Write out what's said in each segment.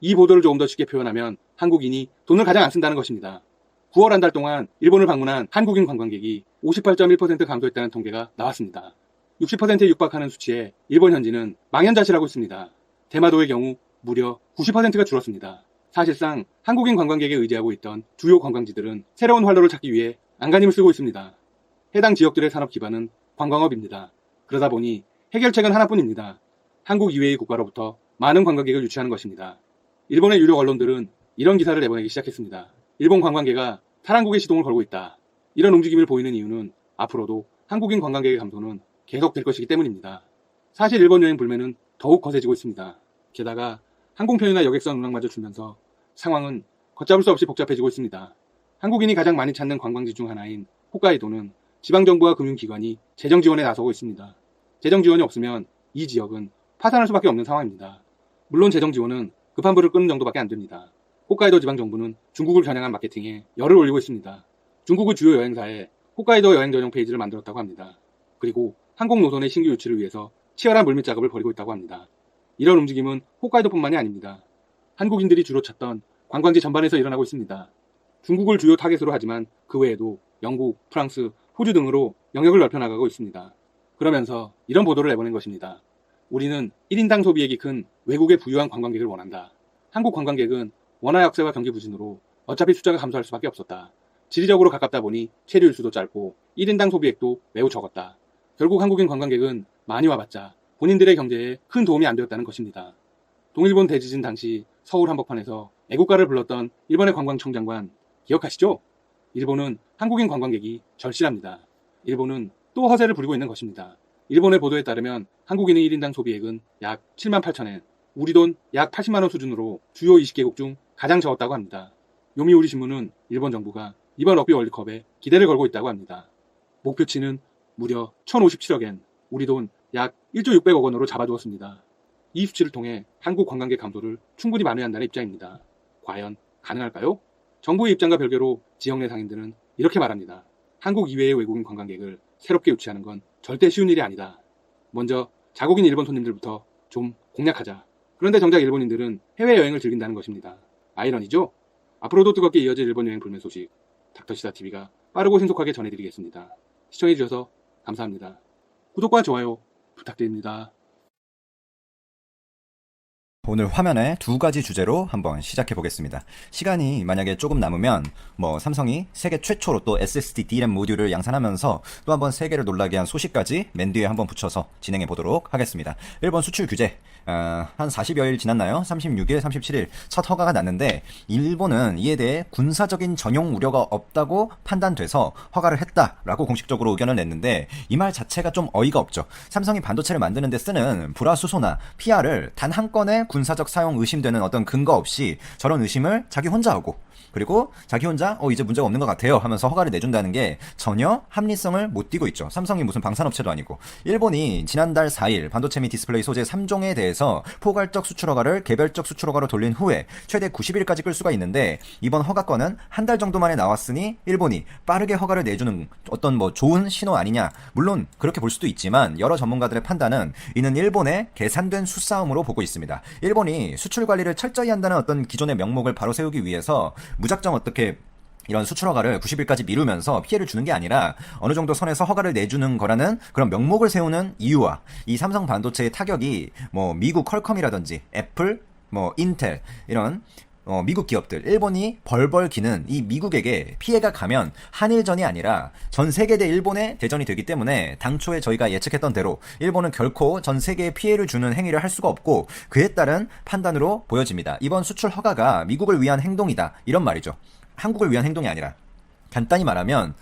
이 보도를 조금 더 쉽게 표현하면 한국인이 돈을 가장 안 쓴다는 것입니다. 9월 한 달 동안 일본을 방문한 한국인 관광객이 58.1% 감소했다는 통계가 나왔습니다. 60%에 육박하는 수치에 일본 현지는 망연자실하고 있습니다. 대마도의 경우 무려 90%가 줄었습니다. 사실상 한국인 관광객에 의지하고 있던 주요 관광지들은 새로운 활로를 찾기 위해 안간힘을 쓰고 있습니다. 해당 지역들의 산업 기반은 관광업입니다. 그러다 보니 해결책은 하나뿐입니다. 한국 이외의 국가로부터 많은 관광객을 유치하는 것입니다. 일본의 유력 언론들은 이런 기사를 내보내기 시작했습니다. 일본 관광객가 탈한국의 시동을 걸고 있다. 이런 움직임을 보이는 이유는 앞으로도 한국인 관광객의 감소는 계속될 것이기 때문입니다. 사실 일본 여행 불매는 더욱 거세지고 있습니다. 게다가 항공편이나 여객선 운항마저 줄면서 상황은 걷잡을 수 없이 복잡해지고 있습니다. 한국인이 가장 많이 찾는 관광지 중 하나인 홋카이도는 지방정부와 금융기관이 재정 지원에 나서고 있습니다. 재정 지원이 없으면 이 지역은 파산할 수밖에 없는 상황입니다. 물론 재정 지원은 급한 불을 끄는 정도밖에 안 됩니다. 홋카이도 지방정부는 중국을 겨냥한 마케팅에 열을 올리고 있습니다. 중국의 주요 여행사에 홋카이도 여행 전용 페이지를 만들었다고 합니다. 그리고 항공 노선의 신규 유치를 위해서 치열한 물밑 작업을 벌이고 있다고 합니다. 이런 움직임은 홋카이도뿐만이 아닙니다. 한국인들이 주로 찾던 관광지 전반에서 일어나고 있습니다. 중국을 주요 타겟으로 하지만 그 외에도 영국, 프랑스, 호주 등으로 영역을 넓혀나가고 있습니다. 그러면서 이런 보도를 내보낸 것입니다. 우리는 1인당 소비액이 큰 외국의 부유한 관광객을 원한다. 한국 관광객은 원화 약세와 경기 부진으로 어차피 숫자가 감소할 수밖에 없었다. 지리적으로 가깝다 보니 체류 일수도 짧고 1인당 소비액도 매우 적었다. 결국 한국인 관광객은 많이 와봤자 본인들의 경제에 큰 도움이 안 되었다는 것입니다. 동일본 대지진 당시 서울 한복판에서 애국가를 불렀던 일본의 관광청장관 기억하시죠? 일본은 한국인 관광객이 절실합니다. 일본은 또 허세를 부리고 있는 것입니다. 일본의 보도에 따르면 한국인의 1인당 소비액은 약 7만 8천엔, 우리 돈 약 80만 원 수준으로 주요 20개국 중 가장 적었다고 합니다. 요미우리 신문은 일본 정부가 이번 럭비 월드컵에 기대를 걸고 있다고 합니다. 목표치는 무려 1,057억엔, 우리 돈 약 1조 600억 원으로 잡아두었습니다. 이 수치를 통해 한국 관광객 감소를 충분히 만회한다는 입장입니다. 과연 가능할까요? 정부의 입장과 별개로 지역 내 상인들은 이렇게 말합니다. 한국 이외의 외국인 관광객을 새롭게 유치하는 건 절대 쉬운 일이 아니다. 먼저 자국인 일본 손님들부터 좀 공략하자. 그런데 정작 일본인들은 해외여행을 즐긴다는 것입니다. 아이러니죠? 앞으로도 뜨겁게 이어질 일본 여행 불매 소식, 닥터시사TV가 빠르고 신속하게 전해드리겠습니다. 시청해주셔서 감사합니다. 구독과 좋아요 부탁드립니다. 오늘 화면에 두 가지 주제로 한번 시작해 보겠습니다. 시간이 만약에 조금 남으면 삼성이 세계 최초로 또 SSD DRAM 모듈을 양산하면서 또 한번 세계를 놀라게 한 소식까지 맨 뒤에 한번 붙여서 진행해 보도록 하겠습니다. 일본 수출 규제 한 40여일 지났나요? 36일, 37일 첫 허가가 났는데 일본은 이에 대해 군사적인 전용 우려가 없다고 판단돼서 허가를 했다라고 공식적으로 의견을 냈는데 이 말 자체가 좀 어이가 없죠. 삼성이 반도체를 만드는 데 쓰는 불화수소나 PR을 단 한 건의 군사적 사용 의심되는 어떤 근거 없이 저런 의심을 자기 혼자 하고 그리고 자기 혼자 이제 문제가 없는 것 같아요 하면서 허가를 내준다는 게 전혀 합리성을 못 띠고 있죠. 삼성이 무슨 방산업체도 아니고. 일본이 지난달 4일 반도체 및 디스플레이 소재 3종에 대해서 포괄적 수출 허가를 개별적 수출 허가로 돌린 후에 최대 90일까지 끌 수가 있는데 이번 허가권은 한 달 정도 만에 나왔으니 일본이 빠르게 허가를 내주는 어떤 좋은 신호 아니냐. 물론 그렇게 볼 수도 있지만 여러 전문가들의 판단은 이는 일본의 계산된 수싸움으로 보고 있습니다. 일본이 수출 관리를 철저히 한다는 어떤 기존의 명목을 바로 세우기 위해서 무작정 어떻게 이런 수출 허가를 90일까지 미루면서 피해를 주는 게 아니라 어느 정도 선에서 허가를 내주는 거라는 그런 명목을 세우는 이유와 이 삼성 반도체의 타격이 미국 퀄컴이라든지 애플, 인텔 이런 미국 기업들, 일본이 벌벌 기는 이 미국에게 피해가 가면 한일전이 아니라 전 세계 대 일본의 대전이 되기 때문에 당초에 저희가 예측했던 대로 일본은 결코 전 세계에 피해를 주는 행위를 할 수가 없고 그에 따른 판단으로 보여집니다. 이번 수출 허가가 미국을 위한 행동이다 이런 말이죠. 한국을 위한 행동이 아니라 간단히 말하면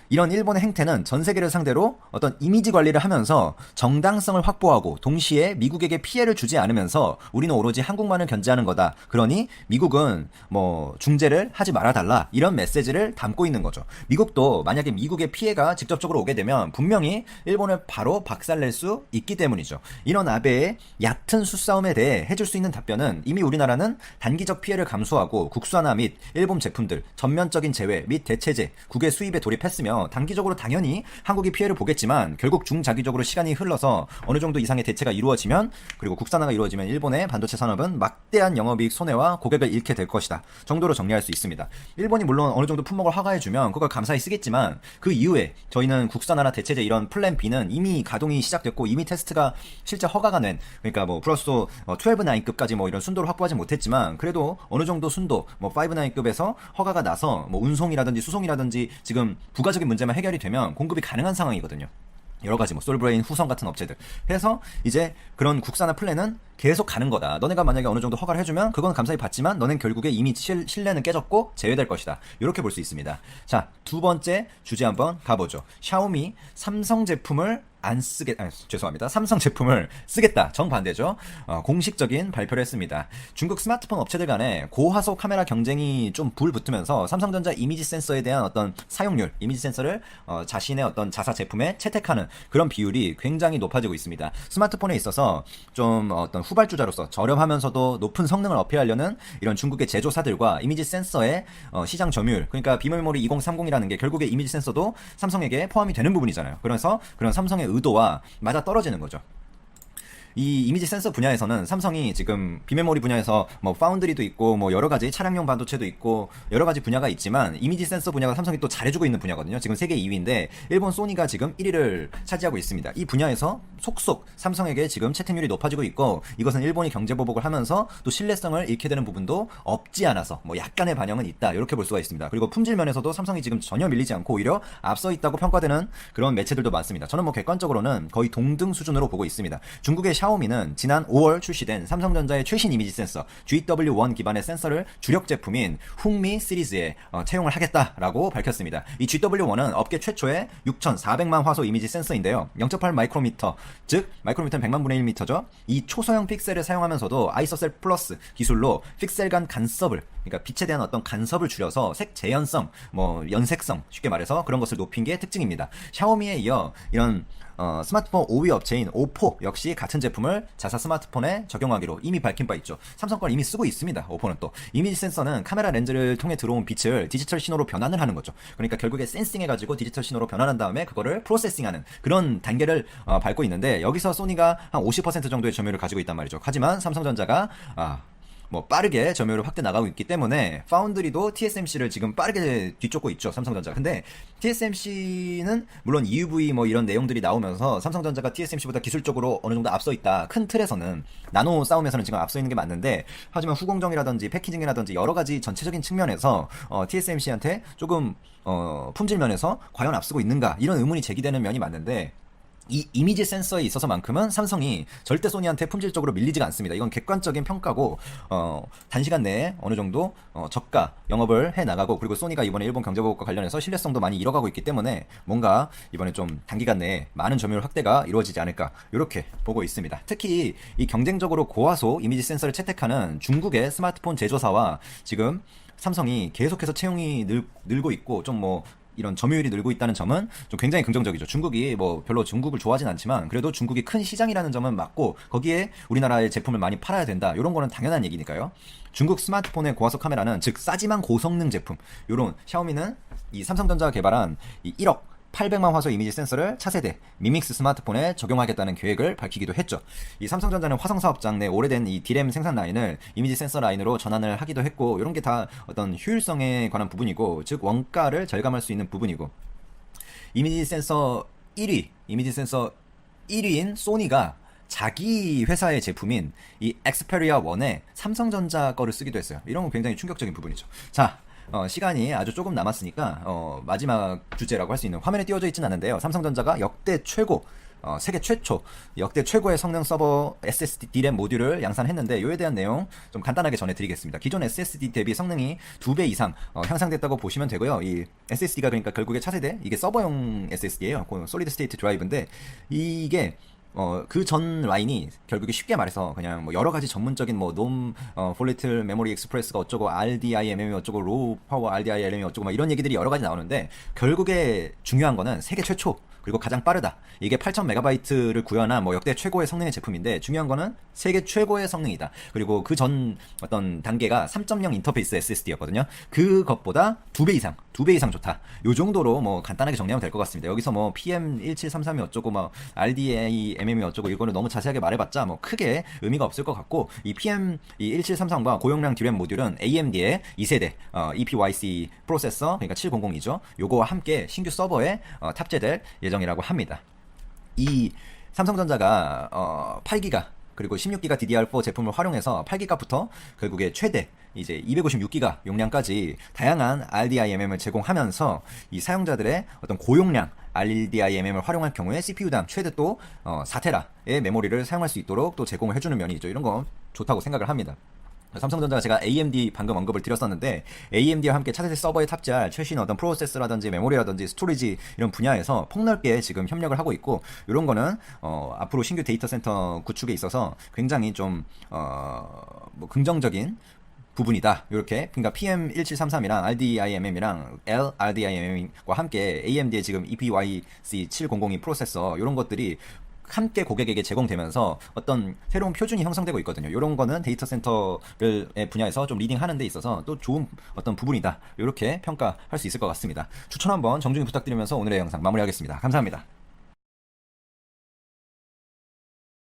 이런 일본의 행태는 전 세계를 상대로 어떤 이미지 관리를 하면서 정당성을 확보하고 동시에 미국에게 피해를 주지 않으면서 우리는 오로지 한국만을 견제하는 거다. 그러니 미국은 중재를 하지 말아달라. 이런 메시지를 담고 있는 거죠. 미국도 만약에 미국의 피해가 직접적으로 오게 되면 분명히 일본을 바로 박살낼 수 있기 때문이죠. 이런 아베의 얕은 수싸움에 대해 해줄 수 있는 답변은 이미 우리나라는 단기적 피해를 감수하고 국산화 및 일본 제품들 전면적인 제외 및 대체제, 국외 수입 수입에 돌입했으며 단기적으로 당연히 한국이 피해를 보겠지만 결국 중장기적으로 시간이 흘러서 어느 정도 이상의 대체가 이루어지면 그리고 국산화가 이루어지면 일본의 반도체 산업은 막대한 영업이익 손해와 고객을 잃게 될 것이다 정도로 정리할 수 있습니다. 일본이 물론 어느 정도 품목을 허가해주면 그걸 감사히 쓰겠지만 그 이후에 저희는 국산화나 대체제 이런 플랜 B는 이미 가동이 시작됐고 이미 테스트가 실제 허가가 낸 그러니까 뭐 플러스 12-9급까지 뭐 이런 순도를 확보하지 못했지만 그래도 어느 정도 순도 뭐 5-9급에서 허가가 나서 뭐 운송이라든지 수송이라든지 지금 부가적인 문제만 해결이 되면 공급이 가능한 상황이거든요. 여러 가지 뭐 솔브레인, 후성 같은 업체들. 그래서 이제 그런 국산화 플랜은 계속 가는 거다. 너네가 만약에 어느 정도 허가를 해주면 그건 감사히 받지만 너는 결국에 이미 신뢰는 깨졌고 제외될 것이다. 이렇게 볼 수 있습니다. 자, 두 번째 주제 한번 가보죠. 샤오미 삼성 제품을 삼성 제품을 쓰겠다. 정반대죠. 공식적인 발표를 했습니다. 중국 스마트폰 업체들 간에 고화소 카메라 경쟁이 좀 불붙으면서 삼성전자 이미지 센서에 대한 어떤 사용률, 이미지 센서를 자신의 어떤 자사 제품에 채택하는 그런 비율이 굉장히 높아지고 있습니다. 스마트폰에 있어서 좀 어떤 후발주자로서 저렴하면서도 높은 성능을 어필하려는 이런 중국의 제조사들과 이미지 센서의 시장 점유율, 그러니까 비메모리 2030이라는 게 결국에 이미지 센서도 삼성에게 포함이 되는 부분이잖아요. 그래서 그런 삼성의 의도와 맞아 떨어지는 거죠. 이 이미지 센서 분야에서는 삼성이 지금 비메모리 분야에서 뭐 파운드리도 있고 뭐 여러 가지 차량용 반도체도 있고 여러 가지 분야가 있지만 이미지 센서 분야가 삼성이 또 잘해주고 있는 분야거든요. 지금 세계 2위인데 일본 소니가 지금 1위를 차지하고 있습니다. 이 분야에서 속속 삼성에게 지금 채택률이 높아지고 있고 이것은 일본이 경제 보복을 하면서 또 신뢰성을 잃게 되는 부분도 없지 않아서 뭐 약간의 반영은 있다 이렇게 볼 수가 있습니다. 그리고 품질 면에서도 삼성이 지금 전혀 밀리지 않고 오히려 앞서 있다고 평가되는 그런 매체들도 많습니다. 저는 뭐 객관적으로는 거의 동등 수준으로 보고 있습니다. 중국의 샤오미는 지난 5월 출시된 삼성전자의 최신 이미지 센서 GW1 기반의 센서를 주력 제품인 훅미 시리즈에 채용을 하겠다라고 밝혔습니다. 이 GW1은 업계 최초의 6,400만 화소 이미지 센서인데요. 0.8 마이크로미터, 즉 마이크로미터는 100만 분의 1미터죠. 이 초소형 픽셀을 사용하면서도 아이소셀 플러스 기술로 픽셀 간 간섭을, 그러니까 빛에 대한 어떤 간섭을 줄여서 색 재현성, 뭐 연색성, 쉽게 말해서 그런 것을 높인 게 특징입니다. 샤오미에 이어 이런 스마트폰 5위 업체인 오포 역시 같은 제품을 자사 스마트폰에 적용하기로 이미 밝힌 바 있죠. 삼성 걸 이미 쓰고 있습니다. 오포는 또 이미지 센서는 카메라 렌즈를 통해 들어온 빛을 디지털 신호로 변환을 하는 거죠. 그러니까 결국에 센싱해가지고 디지털 신호로 변환한 다음에 그거를 프로세싱하는 그런 단계를 밟고 있는데 여기서 소니가 한 50% 정도의 점유율을 가지고 있단 말이죠. 하지만 삼성전자가 뭐 빠르게 점유율을 확대 나가고 있기 때문에 파운드리도 TSMC를 지금 빠르게 뒤쫓고 있죠. 삼성전자. 근데 TSMC는 물론 EUV 뭐 이런 내용들이 나오면서 삼성전자가 TSMC보다 기술적으로 어느 정도 앞서 있다. 큰 틀에서는 나노 싸움에서는 지금 앞서 있는 게 맞는데 하지만 후공정이라든지 패키징이라든지 여러 가지 전체적인 측면에서 TSMC한테 조금 품질 면에서 과연 앞서고 있는가 이런 의문이 제기되는 면이 맞는데 이 이미지 센서에 있어서만큼은 삼성이 절대 소니한테 품질적으로 밀리지가 않습니다. 이건 객관적인 평가고 단시간 내에 어느 정도 저가 영업을 해나가고 그리고 소니가 이번에 일본 경제보복과 관련해서 신뢰성도 많이 잃어가고 있기 때문에 뭔가 이번에 좀 단기간 내에 많은 점유율 확대가 이루어지지 않을까 이렇게 보고 있습니다. 특히 이 경쟁적으로 고화소 이미지 센서를 채택하는 중국의 스마트폰 제조사와 지금 삼성이 계속해서 채용이 늘고 있고 좀 뭐 이런 점유율이 늘고 있다는 점은 좀 굉장히 긍정적이죠. 중국이 뭐 별로 중국을 좋아하진 않지만 그래도 중국이 큰 시장이라는 점은 맞고 거기에 우리나라의 제품을 많이 팔아야 된다. 이런 거는 당연한 얘기니까요. 중국 스마트폰의 고화소 카메라는 즉 싸지만 고성능 제품. 요런 샤오미는 이 삼성전자가 개발한 이 1억 800만 화소 이미지 센서를 차세대 미믹스 스마트폰에 적용하겠다는 계획을 밝히기도 했죠. 이 삼성전자는 화성 사업장 내 오래된 이 D램 생산 라인을 이미지 센서 라인으로 전환을 하기도 했고 이런 게 다 어떤 효율성에 관한 부분이고 즉 원가를 절감할 수 있는 부분이고 이미지 센서 1위인 소니가 자기 회사의 제품인 이 엑스페리아 1에 삼성전자 거를 쓰기도 했어요. 이런 건 굉장히 충격적인 부분이죠. 자, 시간이 아주 조금 남았으니까 마지막 주제라고 할 수 있는 화면에 띄워져 있진 않은데요. 삼성전자가 역대 최고 세계 최초 역대 최고의 성능 서버 SSD D램 모듈을 양산했는데 이에 대한 내용 좀 간단하게 전해드리겠습니다. 기존 SSD 대비 성능이 2배 이상 향상됐다고 보시면 되고요. 이 SSD가 그러니까 결국에 차세대 이게 서버용 SSD예요. 솔리드 스테이트 드라이브인데 이게 그 전 라인이 결국에 쉽게 말해서 그냥 뭐 여러 가지 전문적인 뭐 볼리틀 메모리 익스프레스가 어쩌고 RDIMM이 어쩌고 로우 파워 RDIMM이 어쩌고 막 이런 얘기들이 여러 가지 나오는데 결국에 중요한 거는 세계 최초 그리고 가장 빠르다. 이게 8000MB를 구현한 뭐 역대 최고의 성능의 제품인데 중요한 거는 세계 최고의 성능이다. 그리고 그 전 어떤 단계가 3.0 인터페이스 SSD였거든요. 그것보다 2배 이상 좋다. 요 정도로 뭐 간단하게 정리하면 될 것 같습니다. 여기서 뭐 PM1733이 어쩌고 뭐 RDAMM이 어쩌고 이거를 너무 자세하게 말해봤자 뭐 크게 의미가 없을 것 같고 이 PM1733과 고용량 DRAM 모듈은 AMD의 2세대 EPYC 프로세서 그러니까 700이죠. 요거와 함께 신규 서버에 탑재될 예정이라고 합니다. 이 삼성전자가 8기가 그리고 16기가 DDR4 제품을 활용해서 8기가부터 결국에 최대 이제 256기가 용량까지 다양한 RDIMM을 제공하면서 이 사용자들의 어떤 고용량 RDIMM을 활용할 경우에 CPU당 최대 또 4테라의 메모리를 사용할 수 있도록 또 제공을 해주는 면이 있죠. 이런 거 좋다고 생각을 합니다. 삼성전자가 제가 AMD 방금 언급을 드렸었는데 AMD와 함께 차세대 서버에 탑재할 최신 어떤 프로세스라든지 메모리라든지 스토리지 이런 분야에서 폭넓게 지금 협력을 하고 있고 이런 거는 앞으로 신규 데이터 센터 구축에 있어서 굉장히 좀 뭐 긍정적인 부분이다. 이렇게 그러니까 PM1733이랑 RDIMM이랑 LRDIMM과 함께 AMD의 지금 EPYC 7002 프로세서 이런 것들이 함께 고객에게 제공되면서 어떤 새로운 표준이 형성되고 있거든요. 이런 거는 데이터 센터의 분야에서 좀 리딩하는 데 있어서 또 좋은 어떤 부분이다. 이렇게 평가할 수 있을 것 같습니다. 추천 한번 정중히 부탁드리면서 오늘의 영상 마무리하겠습니다. 감사합니다.